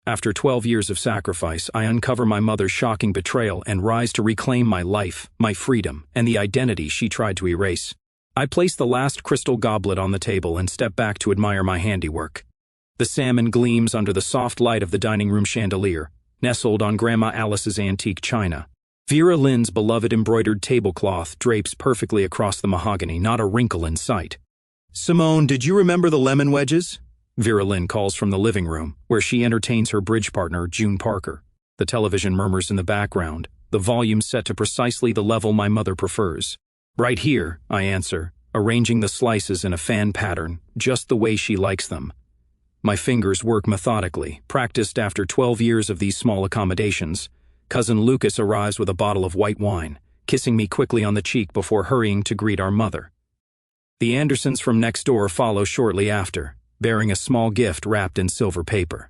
After 12 years of sacrifice, I uncover my mother's shocking betrayal and rise to reclaim my life, my freedom, and the identity she tried to erase. I place the last crystal goblet on the table and step back to admire my handiwork. The salmon gleams under the soft light of the dining room chandelier, nestled on Grandma Alice's antique china. Vera Lynn's beloved embroidered tablecloth drapes perfectly across the mahogany, not a wrinkle in sight. "Simone, did you remember the lemon wedges?" Vera Lynn calls from the living room, where she entertains her bridge partner, June Parker. The television murmurs in the background, the volume set to precisely the level my mother prefers. "Right here," I answer, arranging the slices in a fan pattern, just the way she likes them. My fingers work methodically, practiced after 12 years of these small accommodations. Cousin Lucas arrives with a bottle of white wine, kissing me quickly on the cheek before hurrying to greet our mother. The Andersons from next door follow shortly after, bearing a small gift wrapped in silver paper.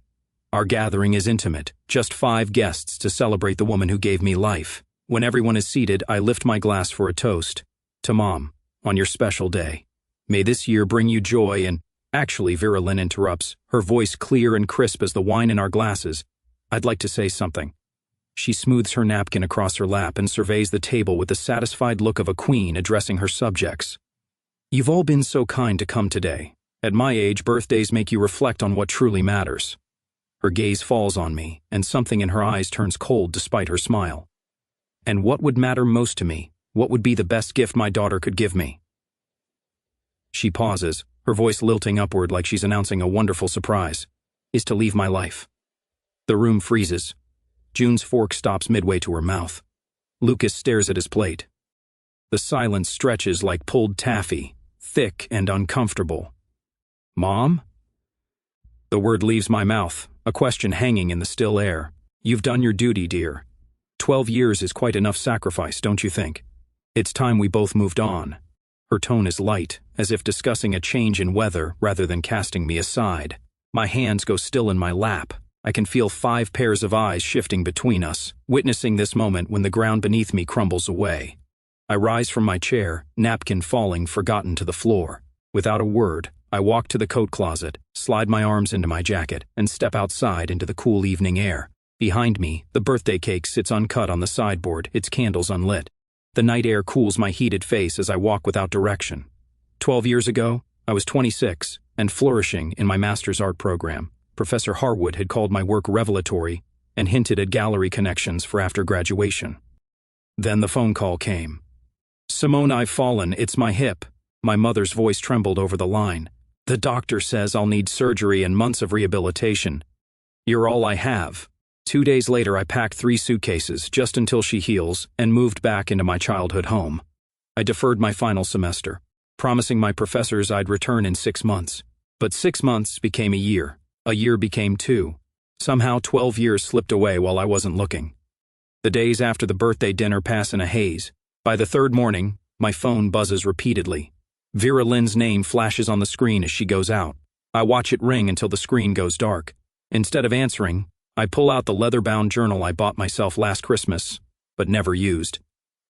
Our gathering is intimate, just 5 guests to celebrate the woman who gave me life. When everyone is seated, I lift my glass for a toast. To Mom, on your special day. May this year bring you joy and— Actually, Vera Lynn interrupts, her voice clear and crisp as the wine in our glasses. "I'd like to say something." She smooths her napkin across her lap and surveys the table with the satisfied look of a queen addressing her subjects. "You've all been so kind to come today. At my age, birthdays make you reflect on what truly matters." Her gaze falls on me, and something in her eyes turns cold despite her smile. "And what would matter most to me? What would be the best gift my daughter could give me?" She pauses, her voice lilting upward like she's announcing a wonderful surprise. "Is to leave my life." The room freezes. June's fork stops midway to her mouth. Lucas stares at his plate. The silence stretches like pulled taffy, thick and uncomfortable. "Mom?" The word leaves my mouth, a question hanging in the still air. "You've done your duty, dear. 12 years is quite enough sacrifice, don't you think? It's time we both moved on." Her tone is light, as if discussing a change in weather rather than casting me aside. My hands go still in my lap. I can feel 5 pairs of eyes shifting between us, witnessing this moment when the ground beneath me crumbles away. I rise from my chair, napkin falling forgotten to the floor. Without a word, I walk to the coat closet, slide my arms into my jacket, and step outside into the cool evening air. Behind me, the birthday cake sits uncut on the sideboard, its candles unlit. The night air cools my heated face as I walk without direction. 12 years ago, I was 26 and flourishing in my master's art program. Professor Harwood had called my work revelatory and hinted at gallery connections for after graduation. Then the phone call came. "Simone, I've fallen, it's my hip." My mother's voice trembled over the line. "The doctor says I'll need surgery and months of rehabilitation. You're all I have." 2 days later, I packed 3 suitcases, just until she heals, and moved back into my childhood home. I deferred my final semester, promising my professors I'd return in 6 months. But 6 months became a year became 2. Somehow 12 years slipped away while I wasn't looking. The days after the birthday dinner pass in a haze. By the 3rd morning, my phone buzzes repeatedly. Vera Lynn's name flashes on the screen as she goes out. I watch it ring until the screen goes dark. Instead of answering, I pull out the leather-bound journal I bought myself last Christmas, but never used.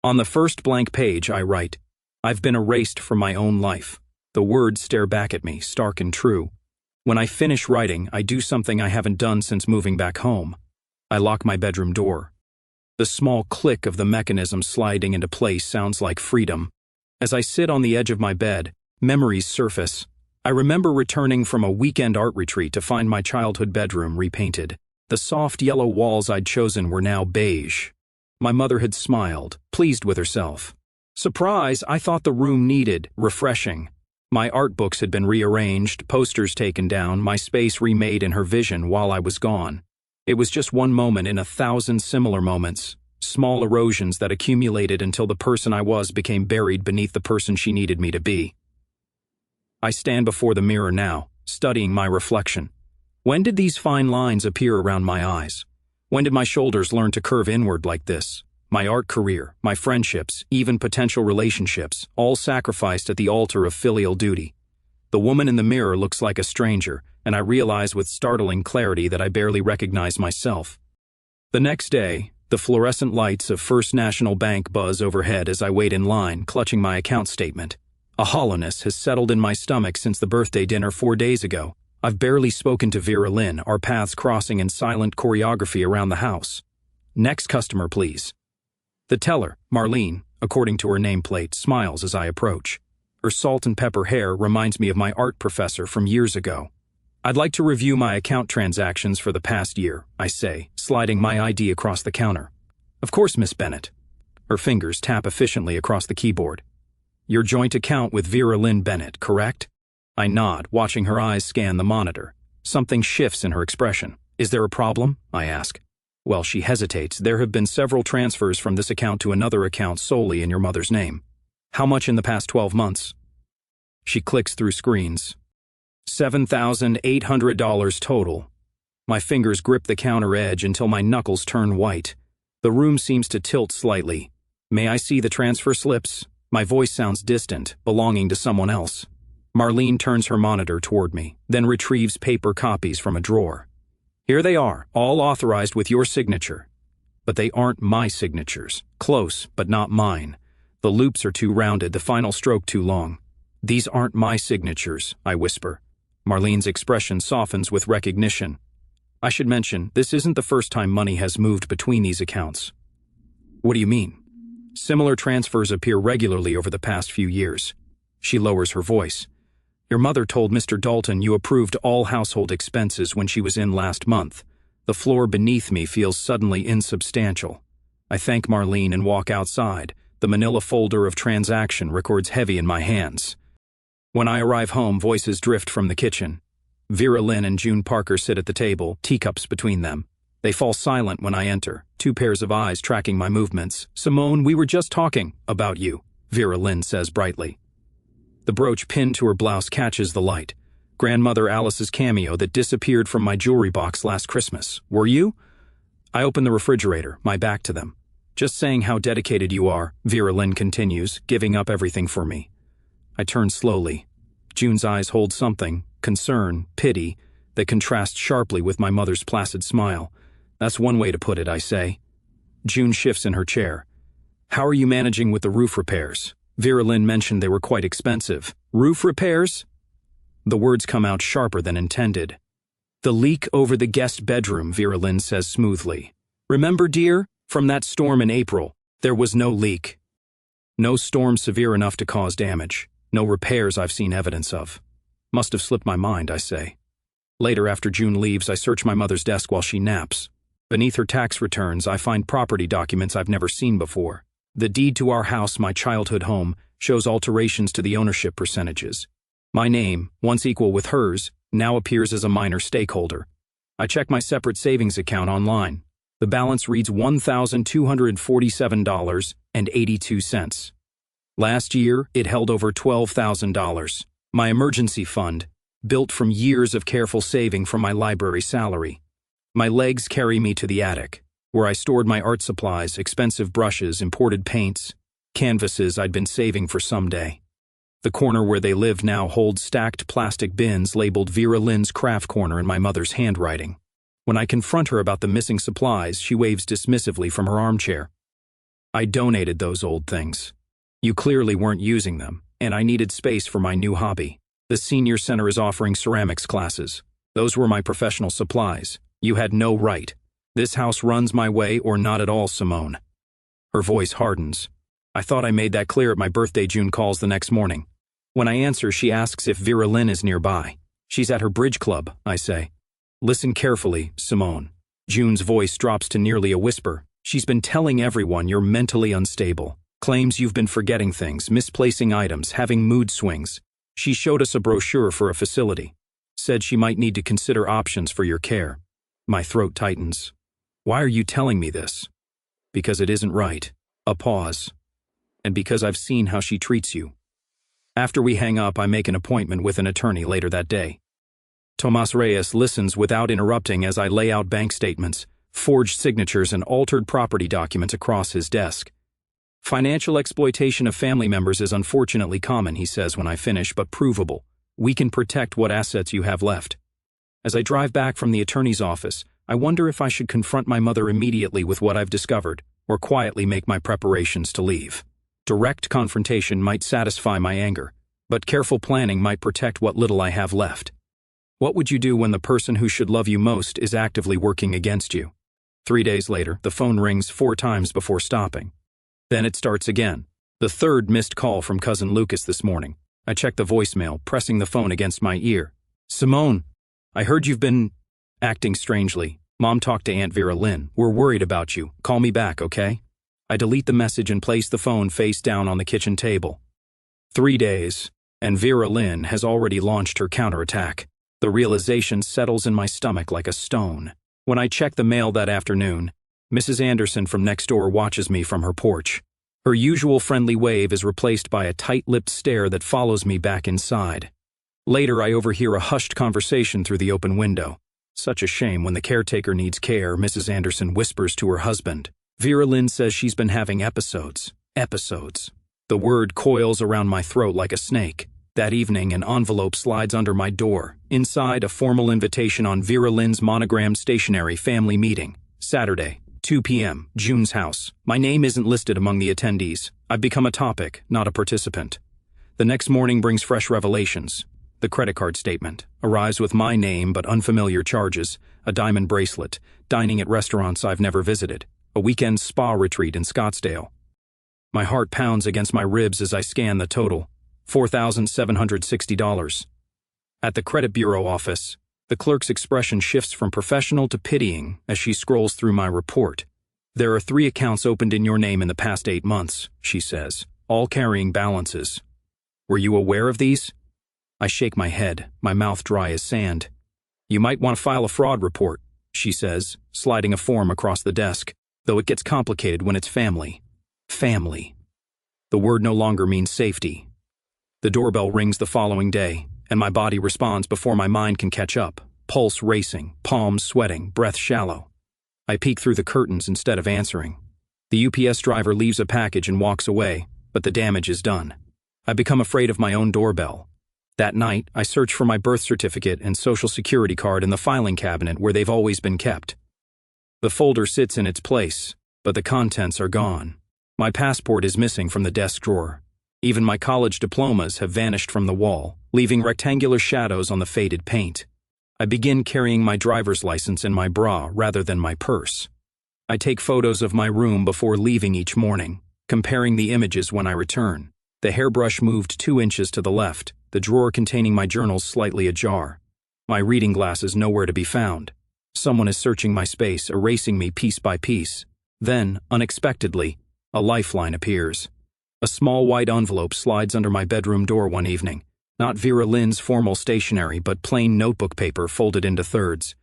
On the first blank page, I write, "I've been erased from my own life." The words stare back at me, stark and true. When I finish writing, I do something I haven't done since moving back home. I lock my bedroom door. The small click of the mechanism sliding into place sounds like freedom. As I sit on the edge of my bed, memories surface. I remember returning from a weekend art retreat to find my childhood bedroom repainted. The soft yellow walls I'd chosen were now beige. My mother had smiled, pleased with herself. Surprise, I thought the room needed refreshing. My art books had been rearranged, posters taken down, my space remade in her vision while I was gone. It was just one moment in 1,000 similar moments, small erosions that accumulated until the person I was became buried beneath the person she needed me to be. I stand before the mirror now, studying my reflection. When did these fine lines appear around my eyes? When did my shoulders learn to curve inward like this? My art career, my friendships, even potential relationships, all sacrificed at the altar of filial duty. The woman in the mirror looks like a stranger, and I realize with startling clarity that I barely recognize myself. The next day, the fluorescent lights of First National Bank buzz overhead as I wait in line, clutching my account statement. A hollowness has settled in my stomach since the birthday dinner 4 days ago. I've barely spoken to Vera Lynn, our paths crossing in silent choreography around the house. Next customer, please. The teller, Marlene, according to her nameplate, smiles as I approach. Her salt and pepper hair reminds me of my art professor from years ago. I'd like to review my account transactions for the past year, I say, sliding my ID across the counter. Of course, Miss Bennett. Her fingers tap efficiently across the keyboard. Your joint account with Vera Lynn Bennett, correct? I nod, watching her eyes scan the monitor. Something shifts in her expression. Is there a problem? I ask. Well, she hesitates. There have been several transfers from this account to another account solely in your mother's name. How much in the past 12 months? She clicks through screens. $7,800 total. My fingers grip the counter edge until my knuckles turn white. The room seems to tilt slightly. May I see the transfer slips? My voice sounds distant, belonging to someone else. Marlene turns her monitor toward me, then retrieves paper copies from a drawer. Here they are, all authorized with your signature. But they aren't my signatures. Close, but not mine. The loops are too rounded, the final stroke too long. These aren't my signatures, I whisper. Marlene's expression softens with recognition. I should mention, this isn't the first time money has moved between these accounts. What do you mean? Similar transfers appear regularly over the past few years. She lowers her voice. Your mother told Mr. Dalton you approved all household expenses when she was in last month. The floor beneath me feels suddenly insubstantial. I thank Marlene and walk outside. The manila folder of transaction records heavy in my hands. When I arrive home, voices drift from the kitchen. Vera Lynn and June Parker sit at the table, teacups between them. They fall silent when I enter, two pairs of eyes tracking my movements. Simone, we were just talking about you, Vera Lynn says brightly. The brooch pinned to her blouse catches the light. Grandmother Alice's cameo that disappeared from my jewelry box last Christmas. Were you? I open the refrigerator, my back to them. Just saying how dedicated you are, Vera Lynn continues, giving up everything for me. I turn slowly. June's eyes hold something, concern, pity, that contrasts sharply with my mother's placid smile. That's one way to put it, I say. June shifts in her chair. How are you managing with the roof repairs? Vera Lynn mentioned they were quite expensive. Roof repairs? The words come out sharper than intended. The leak over the guest bedroom, Vera Lynn says smoothly. Remember, dear, from that storm in April, there was no leak. No storm severe enough to cause damage. No repairs I've seen evidence of. Must have slipped my mind, I say. Later, after June leaves, I search my mother's desk while she naps. Beneath her tax returns, I find property documents I've never seen before. The deed to our house, my childhood home, shows alterations to the ownership percentages. My name, once equal with hers, now appears as a minor stakeholder. I check my separate savings account online. The balance reads $1,247.82. Last year, it held over $12,000. My emergency fund, built from years of careful saving from my library salary. My legs carry me to the attic, where I stored my art supplies, expensive brushes, imported paints, canvases I'd been saving for someday. The corner where they live now holds stacked plastic bins labeled Vera Lynn's Craft Corner in my mother's handwriting. When I confront her about the missing supplies, she waves dismissively from her armchair. I donated those old things. You clearly weren't using them, and I needed space for my new hobby. The senior center is offering ceramics classes. Those were my professional supplies. You had no right. This house runs my way or not at all, Simone. Her voice hardens. I thought I made that clear at my birthday. June calls the next morning. When I answer, she asks if Vera Lynn is nearby. She's at her bridge club, I say. Listen carefully, Simone. June's voice drops to nearly a whisper. She's been telling everyone you're mentally unstable. Claims you've been forgetting things, misplacing items, having mood swings. She showed us a brochure for a facility. Said she might need to consider options for your care. My throat tightens. Why are you telling me this? Because it isn't right. A pause. And because I've seen how she treats you. After we hang up, I make an appointment with an attorney later that day. Tomas Reyes listens without interrupting as I lay out bank statements, forged signatures, and altered property documents across his desk. Financial exploitation of family members is unfortunately common, he says when I finish, but provable. We can protect what assets you have left. As I drive back from the attorney's office, I wonder if I should confront my mother immediately with what I've discovered, or quietly make my preparations to leave. Direct confrontation might satisfy my anger, but careful planning might protect what little I have left. What would you do when the person who should love you most is actively working against you? 3 days later, the phone rings 4 times before stopping. Then it starts again. The third missed call from cousin Lucas this morning. I check the voicemail, pressing the phone against my ear. Simone, I heard you've been acting strangely. Mom talked to Aunt Vera Lynn. We're worried about you. Call me back, okay? I delete the message and place the phone face down on the kitchen table. 3 days, and Vera Lynn has already launched her counterattack. The realization settles in my stomach like a stone. When I check the mail that afternoon, Mrs. Anderson from next door watches me from her porch. Her usual friendly wave is replaced by a tight-lipped stare that follows me back inside. Later, I overhear a hushed conversation through the open window. Such a shame when the caretaker needs care, Mrs. Anderson whispers to her husband. Vera Lynn says she's been having episodes. Episodes. The word coils around my throat like a snake. That evening, an envelope slides under my door. Inside, a formal invitation on Vera Lynn's monogrammed stationery family meeting. Saturday, 2 p.m., June's house. My name isn't listed among the attendees. I've become a topic, not a participant. The next morning brings fresh revelations. The credit card statement arrives with my name but unfamiliar charges, a diamond bracelet, dining at restaurants I've never visited, a weekend spa retreat in Scottsdale. My heart pounds against my ribs as I scan the total, $4,760. At the credit bureau office, the clerk's expression shifts from professional to pitying as she scrolls through my report. There are 3 accounts opened in your name in the past 8 months, she says, all carrying balances. Were you aware of these? I shake my head, my mouth dry as sand. You might want to file a fraud report, she says, sliding a form across the desk, though it gets complicated when it's family. Family. The word no longer means safety. The doorbell rings the following day, and my body responds before my mind can catch up, pulse racing, palms sweating, breath shallow. I peek through the curtains instead of answering. The UPS driver leaves a package and walks away, but the damage is done. I become afraid of my own doorbell. That night, I search for my birth certificate and social security card in the filing cabinet where they've always been kept. The folder sits in its place, but the contents are gone. My passport is missing from the desk drawer. Even my college diplomas have vanished from the wall, leaving rectangular shadows on the faded paint. I begin carrying my driver's license in my bra rather than my purse. I take photos of my room before leaving each morning, comparing the images when I return. The hairbrush moved 2 inches to the left, the drawer containing my journals slightly ajar. My reading glasses nowhere to be found. Someone is searching my space, erasing me piece by piece. Then, unexpectedly, a lifeline appears. A small white envelope slides under my bedroom door one evening. Not Vera Lynn's formal stationery, but plain notebook paper folded into thirds.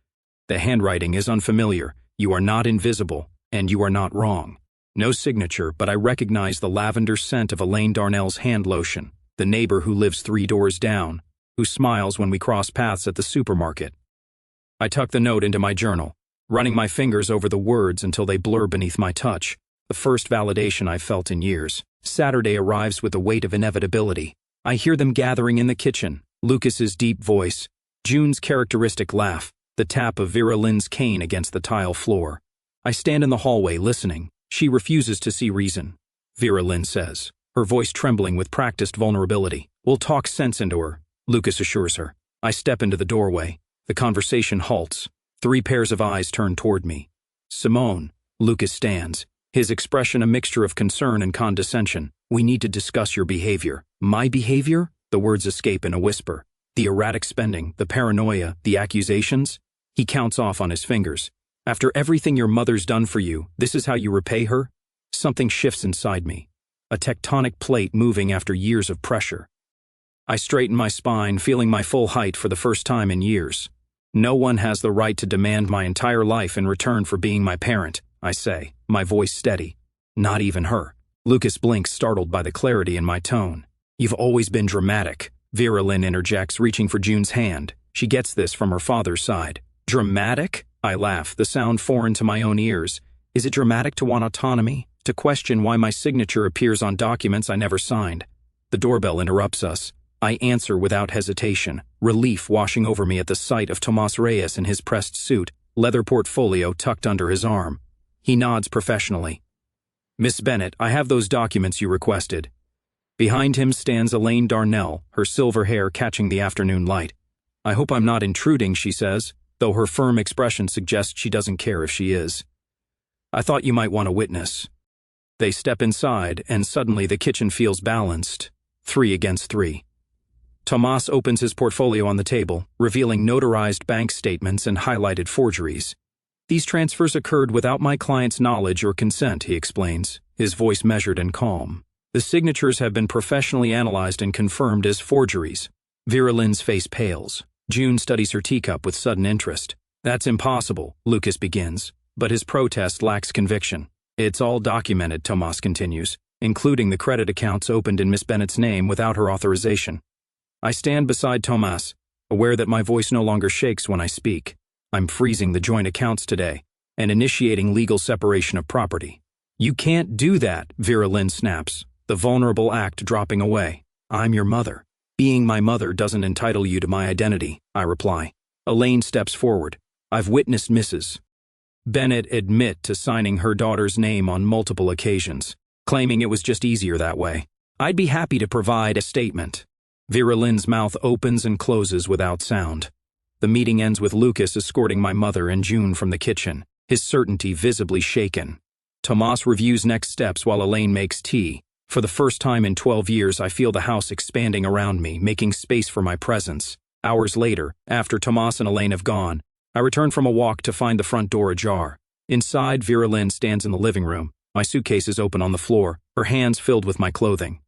The handwriting is unfamiliar. You are not invisible, and you are not wrong. No signature, but I recognize the lavender scent of Elaine Darnell's hand lotion, the neighbor who lives 3 doors down, who smiles when we cross paths at the supermarket. I tuck the note into my journal, running my fingers over the words until they blur beneath my touch, the first validation I've felt in years. Saturday arrives with the weight of inevitability. I hear them gathering in the kitchen, Lucas's deep voice, June's characteristic laugh, the tap of Vera Lynn's cane against the tile floor. I stand in the hallway listening. She refuses to see reason, Vera Lynn says, her voice trembling with practiced vulnerability. We'll talk sense into her, Lucas assures her. I step into the doorway. The conversation halts. 3 pairs of eyes turn toward me. Simone, Lucas stands, his expression a mixture of concern and condescension. We need to discuss your behavior. My behavior? The words escape in a whisper. The erratic spending, the paranoia, the accusations? He counts off on his fingers. After everything your mother's done for you, this is how you repay her? Something shifts inside me. A tectonic plate moving after years of pressure. I straighten my spine, feeling my full height for the first time in years. No one has the right to demand my entire life in return for being my parent, I say, my voice steady. Not even her. Lucas blinks, startled by the clarity in my tone. You've always been dramatic, Vera Lynn interjects, reaching for June's hand. She gets this from her father's side. Dramatic? I laugh, the sound foreign to my own ears. Is it dramatic to want autonomy? To question why my signature appears on documents I never signed? The doorbell interrupts us. I answer without hesitation, relief washing over me at the sight of Tomas Reyes in his pressed suit, leather portfolio tucked under his arm. He nods professionally. Miss Bennett, I have those documents you requested. Behind him stands Elaine Darnell, her silver hair catching the afternoon light. I hope I'm not intruding, she says, though her firm expression suggests she doesn't care if she is. I thought you might want a witness. They step inside, and suddenly the kitchen feels balanced, 3 against 3. Tomas opens his portfolio on the table, revealing notarized bank statements and highlighted forgeries. These transfers occurred without my client's knowledge or consent, he explains, his voice measured and calm. The signatures have been professionally analyzed and confirmed as forgeries. Vera Lynn's face pales. June studies her teacup with sudden interest. That's impossible, Lucas begins, but his protest lacks conviction. It's all documented, Tomas continues, including the credit accounts opened in Miss Bennett's name without her authorization. I stand beside Tomas, aware that my voice no longer shakes when I speak. I'm freezing the joint accounts today and initiating legal separation of property. You can't do that, Vera Lynn snaps, the vulnerable act dropping away. I'm your mother. Being my mother doesn't entitle you to my identity, I reply. Elaine steps forward. I've witnessed Mrs. Bennett admit to signing her daughter's name on multiple occasions, claiming it was just easier that way. I'd be happy to provide a statement. Vera Lynn's mouth opens and closes without sound. The meeting ends with Lucas escorting my mother and June from the kitchen, his certainty visibly shaken. Tomas reviews next steps while Elaine makes tea. For the first time in 12 years, I feel the house expanding around me, making space for my presence. Hours later, after Tomas and Elaine have gone, I return from a walk to find the front door ajar. Inside, Vera Lynn stands in the living room. My suitcase is open on the floor, her hands filled with my clothing.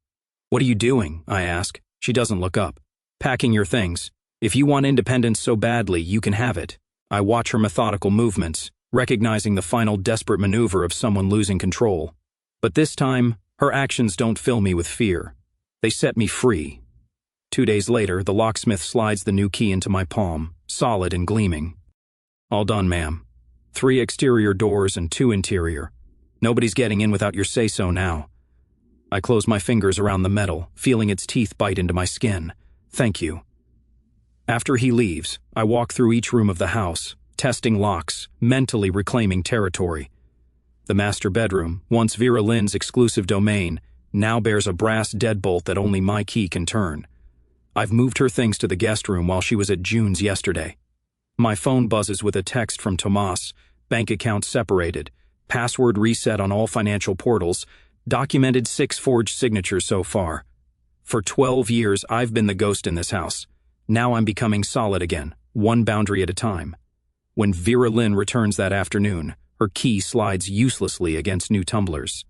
What are you doing? I ask. She doesn't look up. Packing your things. If you want independence so badly, you can have it. I watch her methodical movements, recognizing the final desperate maneuver of someone losing control. But this time, her actions don't fill me with fear. They set me free. 2 days later, the locksmith slides the new key into my palm, solid and gleaming. All done, ma'am. 3 exterior doors and 2 interior. Nobody's getting in without your say-so now. I close my fingers around the metal, feeling its teeth bite into my skin. Thank you. After he leaves, I walk through each room of the house, testing locks, mentally reclaiming territory. The master bedroom, once Vera Lynn's exclusive domain, now bears a brass deadbolt that only my key can turn. I've moved her things to the guest room while she was at June's yesterday. My phone buzzes with a text from Tomas, bank accounts separated, password reset on all financial portals, documented 6 forged signatures so far. For 12 years, I've been the ghost in this house. Now I'm becoming solid again, one boundary at a time. When Vera Lynn returns that afternoon, her key slides uselessly against new tumblers.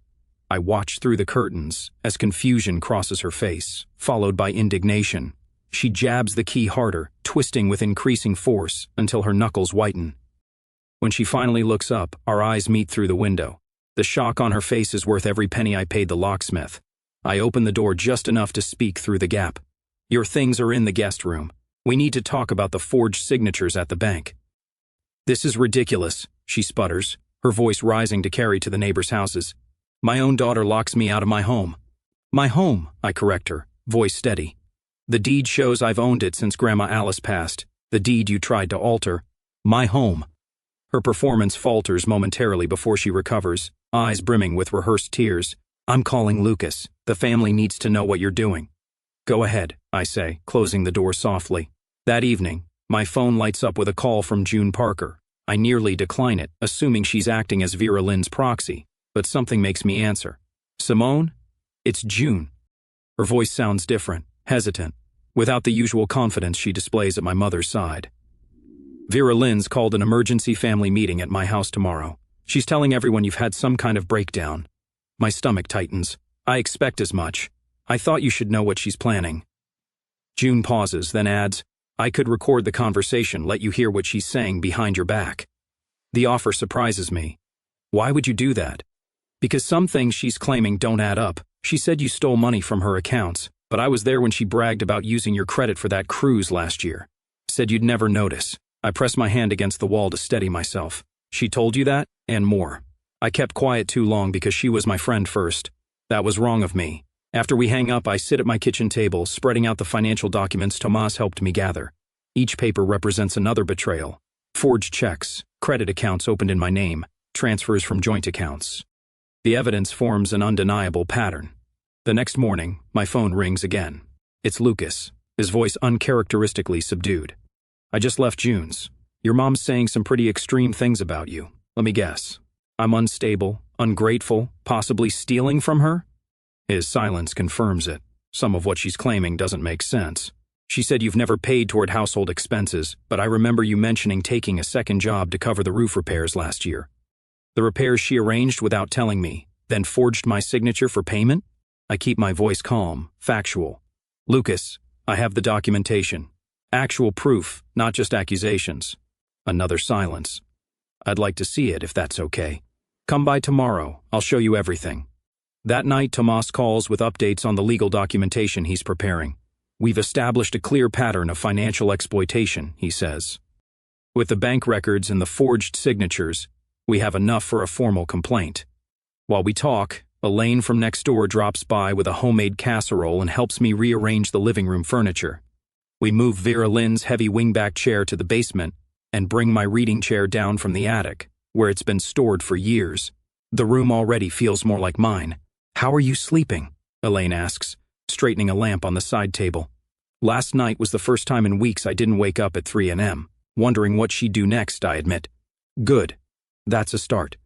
I watch through the curtains as confusion crosses her face, followed by indignation. She jabs the key harder, twisting with increasing force until her knuckles whiten. When she finally looks up, our eyes meet through the window. The shock on her face is worth every penny I paid the locksmith. I open the door just enough to speak through the gap. Your things are in the guest room. We need to talk about the forged signatures at the bank. This is ridiculous, she sputters, her voice rising to carry to the neighbors' houses. My own daughter locks me out of my home. My home, I correct her, voice steady. The deed shows I've owned it since Grandma Alice passed. The deed you tried to alter. My home. Her performance falters momentarily before she recovers, eyes brimming with rehearsed tears. I'm calling Lucas. The family needs to know what you're doing. Go ahead, I say, closing the door softly. That evening, my phone lights up with a call from June Parker. I nearly decline it, assuming she's acting as Vera Lynn's proxy, but something makes me answer. Simone? It's June. Her voice sounds different, hesitant, without the usual confidence she displays at my mother's side. Vera Lynn's called an emergency family meeting at my house tomorrow. She's telling everyone you've had some kind of breakdown. My stomach tightens. I expect as much. I thought you should know what she's planning. June pauses, then adds, I could record the conversation, let you hear what she's saying behind your back. The offer surprises me. Why would you do that? Because some things she's claiming don't add up. She said you stole money from her accounts, but I was there when she bragged about using your credit for that cruise last year. Said you'd never notice. I pressed my hand against the wall to steady myself. She told you that, and more. I kept quiet too long because she was my friend first. That was wrong of me. After we hang up, I sit at my kitchen table, spreading out the financial documents Tomas helped me gather. Each paper represents another betrayal. Forged checks, credit accounts opened in my name, transfers from joint accounts. The evidence forms an undeniable pattern. The next morning, my phone rings again. It's Lucas, his voice uncharacteristically subdued. I just left June's. Your mom's saying some pretty extreme things about you. Let me guess. I'm unstable, ungrateful, possibly stealing from her? His silence confirms it. Some of what she's claiming doesn't make sense. She said you've never paid toward household expenses, but I remember you mentioning taking a second job to cover the roof repairs last year. The repairs she arranged without telling me, then forged my signature for payment? I keep my voice calm, factual. Lucas, I have the documentation. Actual proof, not just accusations. Another silence. I'd like to see it if that's okay. Come by tomorrow, I'll show you everything. That night, Tomas calls with updates on the legal documentation he's preparing. We've established a clear pattern of financial exploitation, he says. With the bank records and the forged signatures, we have enough for a formal complaint. While we talk, Elaine from next door drops by with a homemade casserole and helps me rearrange the living room furniture. We move Vera Lynn's heavy wingback chair to the basement and bring my reading chair down from the attic, where it's been stored for years. The room already feels more like mine. How are you sleeping? Elaine asks, straightening a lamp on the side table. Last night was the first time in weeks I didn't wake up at 3 a.m., wondering what she'd do next, I admit. Good. That's a start.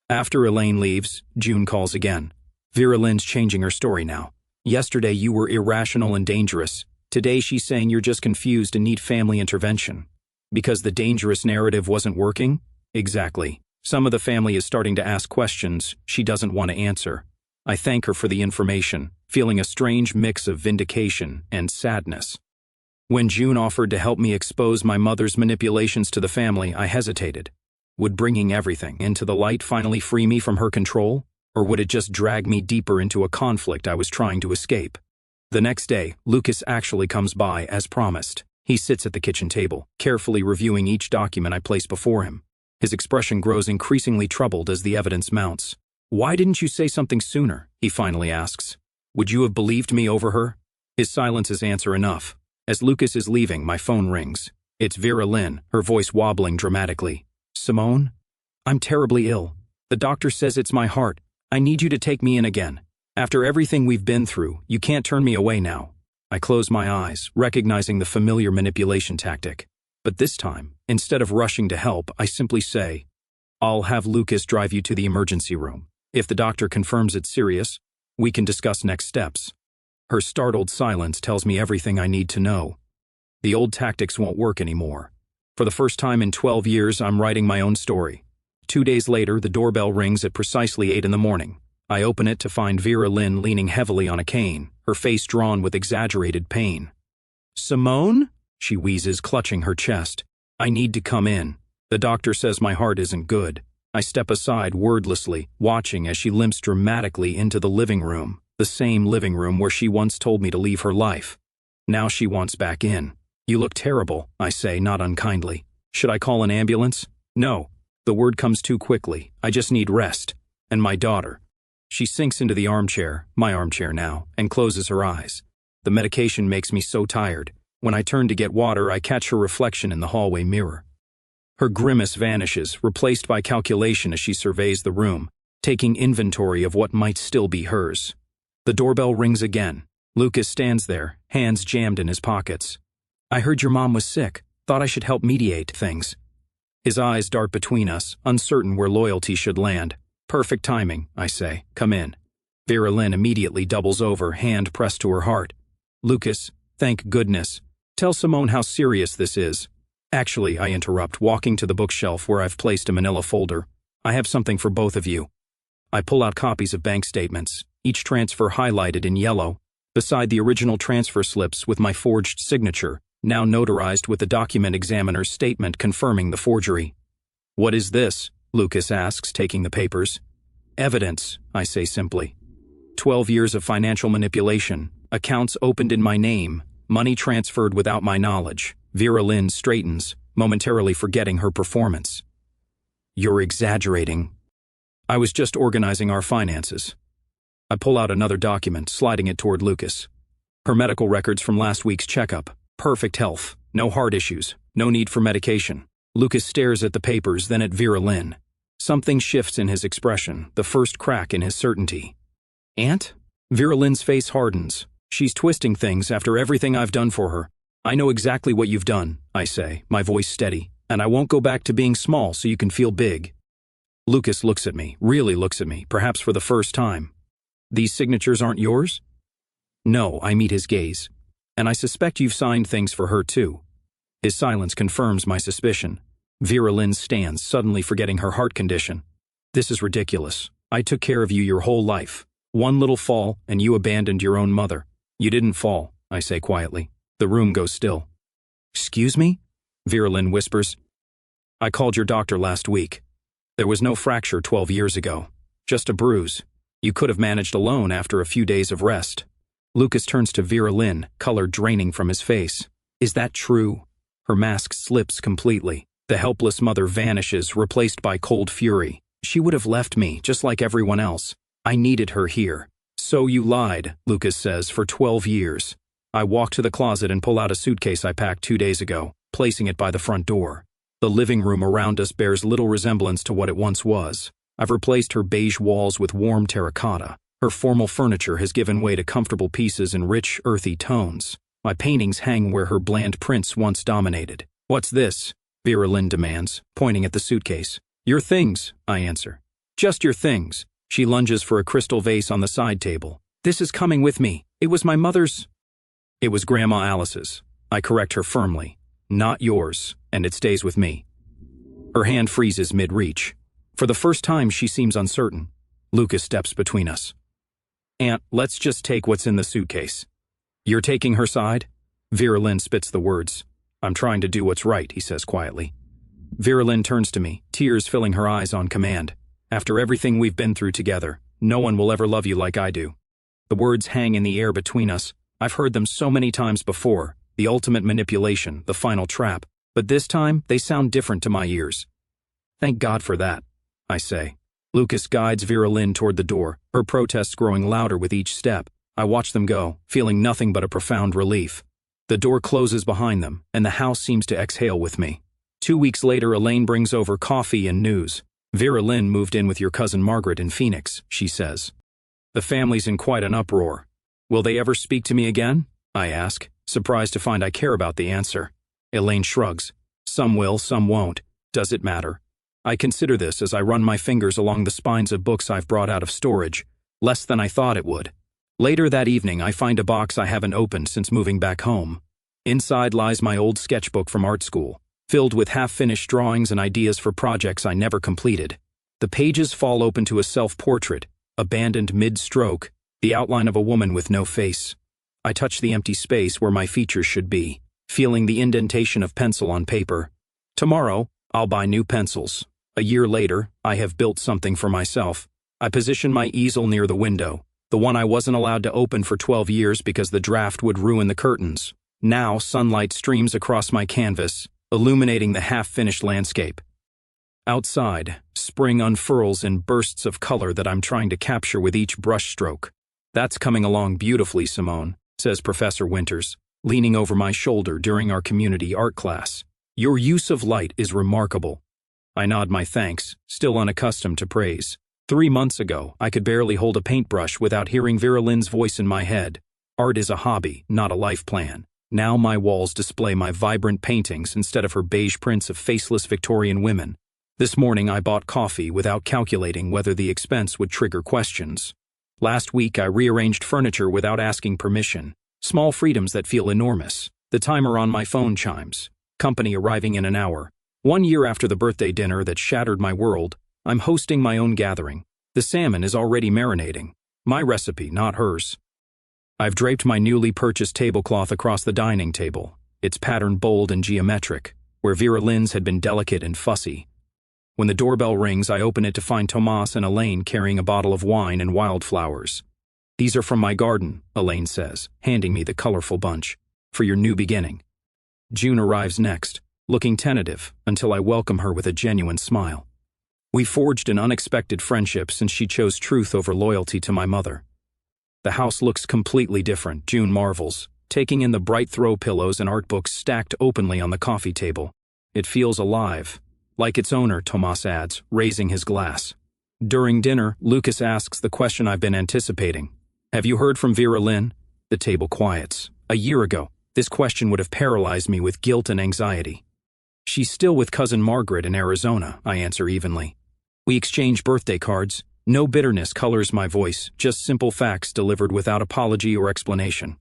After Elaine leaves, June calls again. Vera Lynn's changing her story now. Yesterday you were irrational and dangerous. Today she's saying you're just confused and need family intervention. Because the dangerous narrative wasn't working? Exactly. Some of the family is starting to ask questions she doesn't want to answer. I thank her for the information, feeling a strange mix of vindication and sadness. When June offered to help me expose my mother's manipulations to the family, I hesitated. Would bringing everything into the light finally free me from her control? Or would it just drag me deeper into a conflict I was trying to escape? The next day, Lucas actually comes by as promised. He sits at the kitchen table, carefully reviewing each document I place before him. His expression grows increasingly troubled as the evidence mounts. Why didn't you say something sooner? He finally asks. Would you have believed me over her? His silence is answer enough. As Lucas is leaving, my phone rings. It's Vera Lynn, her voice wobbling dramatically. Simone? I'm terribly ill. The doctor says it's my heart. I need you to take me in again. After everything we've been through, you can't turn me away now. I close my eyes, recognizing the familiar manipulation tactic. But this time, instead of rushing to help, I simply say, I'll have Lucas drive you to the emergency room. If the doctor confirms it's serious, we can discuss next steps. Her startled silence tells me everything I need to know. The old tactics won't work anymore. For the first time in 12 years, I'm writing my own story. 2 days later, the doorbell rings at precisely 8 in the morning. I open it to find Vera Lynn leaning heavily on a cane, her face drawn with exaggerated pain. Simone? She wheezes, clutching her chest. I need to come in. The doctor says my heart isn't good. I step aside wordlessly, watching as she limps dramatically into the living room, the same living room where she once told me to leave her life. Now she wants back in. You look terrible, I say, not unkindly. Should I call an ambulance? No. The word comes too quickly. I just need rest. And my daughter. She sinks into the armchair, my armchair now, and closes her eyes. The medication makes me so tired. When I turn to get water, I catch her reflection in the hallway mirror. Her grimace vanishes, replaced by calculation as she surveys the room, taking inventory of what might still be hers. The doorbell rings again. Lucas stands there, hands jammed in his pockets. I heard your mom was sick. Thought I should help mediate things. His eyes dart between us, uncertain where loyalty should land. Perfect timing, I say. Come in. Vera Lynn immediately doubles over, hand pressed to her heart. Lucas, thank goodness. Tell Simone how serious this is. Actually, I interrupt, walking to the bookshelf where I've placed a manila folder. I have something for both of you. I pull out copies of bank statements, each transfer highlighted in yellow, beside the original transfer slips with my forged signature, now notarized with the document examiner's statement confirming the forgery. What is this? Lucas asks, taking the papers. Evidence, I say simply. 12 years of financial manipulation, accounts opened in my name, money transferred without my knowledge. Vera Lynn straightens, momentarily forgetting her performance. You're exaggerating. I was just organizing our finances. I pull out another document, sliding it toward Lucas. Her medical records from last week's checkup. Perfect health, no heart issues, no need for medication. Lucas stares at the papers, then at Vera Lynn. Something shifts in his expression, the first crack in his certainty. Aunt? Vera Lynn's face hardens. She's twisting things after everything I've done for her. I know exactly what you've done, I say, my voice steady, and I won't go back to being small so you can feel big. Lucas looks at me, really looks at me, perhaps for the first time. These signatures aren't yours? No, I meet his gaze. And I suspect you've signed things for her too. His silence confirms my suspicion. Vera Lynn stands, suddenly forgetting her heart condition. This is ridiculous. I took care of you your whole life. One little fall, and you abandoned your own mother. You didn't fall, I say quietly. The room goes still. Excuse me? Vera Lynn whispers. I called your doctor last week. There was no fracture 12 years ago. Just a bruise. You could have managed alone after a few days of rest. Lucas turns to Vera Lynn, color draining from his face. Is that true? Her mask slips completely. The helpless mother vanishes, replaced by cold fury. She would have left me, just like everyone else. I needed her here. So you lied, Lucas says, for 12 years. I walk to the closet and pull out a suitcase I packed 2 days ago, placing it by the front door. The living room around us bears little resemblance to what it once was. I've replaced her beige walls with warm terracotta. Her formal furniture has given way to comfortable pieces in rich, earthy tones. My paintings hang where her bland prints once dominated. What's this? Vera Lynn demands, pointing at the suitcase. Your things, I answer. Just your things. She lunges for a crystal vase on the side table. This is coming with me. It was my mother's. It was Grandma Alice's. I correct her firmly. Not yours, and it stays with me. Her hand freezes mid-reach. For the first time, she seems uncertain. Lucas steps between us. Aunt, let's just take what's in the suitcase. You're taking her side? Vera Lynn spits the words. I'm trying to do what's right, he says quietly. Vera Lynn turns to me, tears filling her eyes on command. After everything we've been through together, no one will ever love you like I do. The words hang in the air between us. I've heard them so many times before. The ultimate manipulation, the final trap. But this time, they sound different to my ears. Thank God for that, I say. Lucas guides Vera Lynn toward the door, her protests growing louder with each step. I watch them go, feeling nothing but a profound relief. The door closes behind them, and the house seems to exhale with me. 2 weeks later, Elaine brings over coffee and news. Vera Lynn moved in with your cousin Margaret in Phoenix, she says. The family's in quite an uproar. Will they ever speak to me again? I ask, surprised to find I care about the answer. Elaine shrugs. Some will, some won't. Does it matter? I consider this as I run my fingers along the spines of books I've brought out of storage. Less than I thought it would. Later that evening, I find a box I haven't opened since moving back home. Inside lies my old sketchbook from art school, filled with half-finished drawings and ideas for projects I never completed. The pages fall open to a self-portrait, abandoned mid-stroke, the outline of a woman with no face. I touch the empty space where my features should be, feeling the indentation of pencil on paper. Tomorrow, I'll buy new pencils. A year later, I have built something for myself. I position my easel near the window, the one I wasn't allowed to open for 12 years because the draft would ruin the curtains. Now sunlight streams across my canvas, illuminating the half-finished landscape. Outside, spring unfurls in bursts of color that I'm trying to capture with each brushstroke. That's coming along beautifully, Simone, says Professor Winters, leaning over my shoulder during our community art class. Your use of light is remarkable. I nod my thanks, still unaccustomed to praise. 3 months ago, I could barely hold a paintbrush without hearing Vera Lynn's voice in my head. Art is a hobby, not a life plan. Now my walls display my vibrant paintings instead of her beige prints of faceless Victorian women. This morning I bought coffee without calculating whether the expense would trigger questions. Last week I rearranged furniture without asking permission. Small freedoms that feel enormous. The timer on my phone chimes. Company arriving in an hour. 1 year after the birthday dinner that shattered my world, I'm hosting my own gathering. The salmon is already marinating. My recipe, not hers. I've draped my newly purchased tablecloth across the dining table, its pattern bold and geometric, where Vera Lynn's had been delicate and fussy. When the doorbell rings, I open it to find Tomas and Elaine carrying a bottle of wine and wildflowers. These are from my garden, Elaine says, handing me the colorful bunch. For your new beginning. June arrives next, looking tentative, until I welcome her with a genuine smile. We forged an unexpected friendship since she chose truth over loyalty to my mother. The house looks completely different, June marvels, taking in the bright throw pillows and art books stacked openly on the coffee table. It feels alive. Like its owner, Tomas adds, raising his glass. During dinner, Lucas asks the question I've been anticipating. Have you heard from Vera Lynn? The table quiets. A year ago, This question would have paralyzed me with guilt and anxiety. She's still with Cousin Margaret in Arizona, I answer evenly. We exchange birthday cards. No bitterness colors my voice, just simple facts delivered without apology or explanation.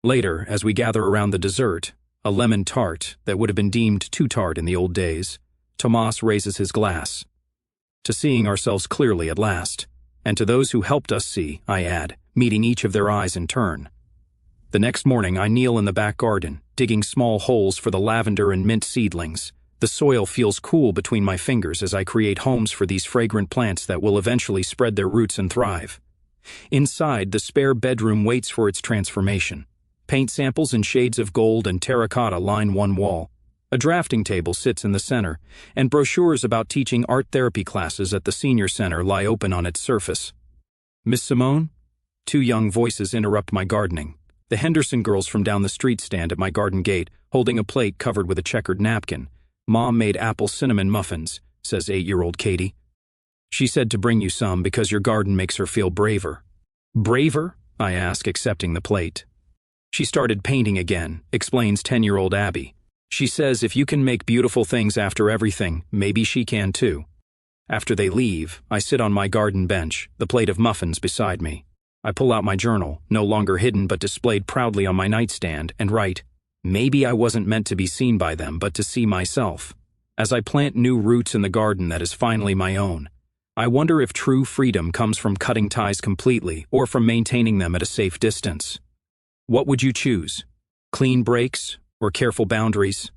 Later, as we gather around the dessert, a lemon tart that would have been deemed too tart in the old days, Tomas raises his glass. To seeing ourselves clearly at last, and to those who helped us see, I add, meeting each of their eyes in turn. The next morning I kneel in the back garden, digging small holes for the lavender and mint seedlings. The soil feels cool between my fingers as I create homes for these fragrant plants that will eventually spread their roots and thrive. Inside, the spare bedroom waits for its transformation. Paint samples in shades of gold and terracotta line one wall. A drafting table sits in the center, and brochures about teaching art therapy classes at the senior center lie open on its surface. Miss Simone? Two young voices interrupt my gardening. The Henderson girls from down the street stand at my garden gate, holding a plate covered with a checkered napkin. Mom made apple cinnamon muffins, says 8-year-old Katie. She said to bring you some because your garden makes her feel braver. Braver? I ask, accepting the plate. She started painting again, explains 10-year-old Abby. She says if you can make beautiful things after everything, maybe she can too. After they leave, I sit on my garden bench, the plate of muffins beside me. I pull out my journal, no longer hidden but displayed proudly on my nightstand, and write, maybe I wasn't meant to be seen by them but to see myself. As I plant new roots in the garden that is finally my own, I wonder if true freedom comes from cutting ties completely or from maintaining them at a safe distance. What would you choose? Clean breaks or careful boundaries?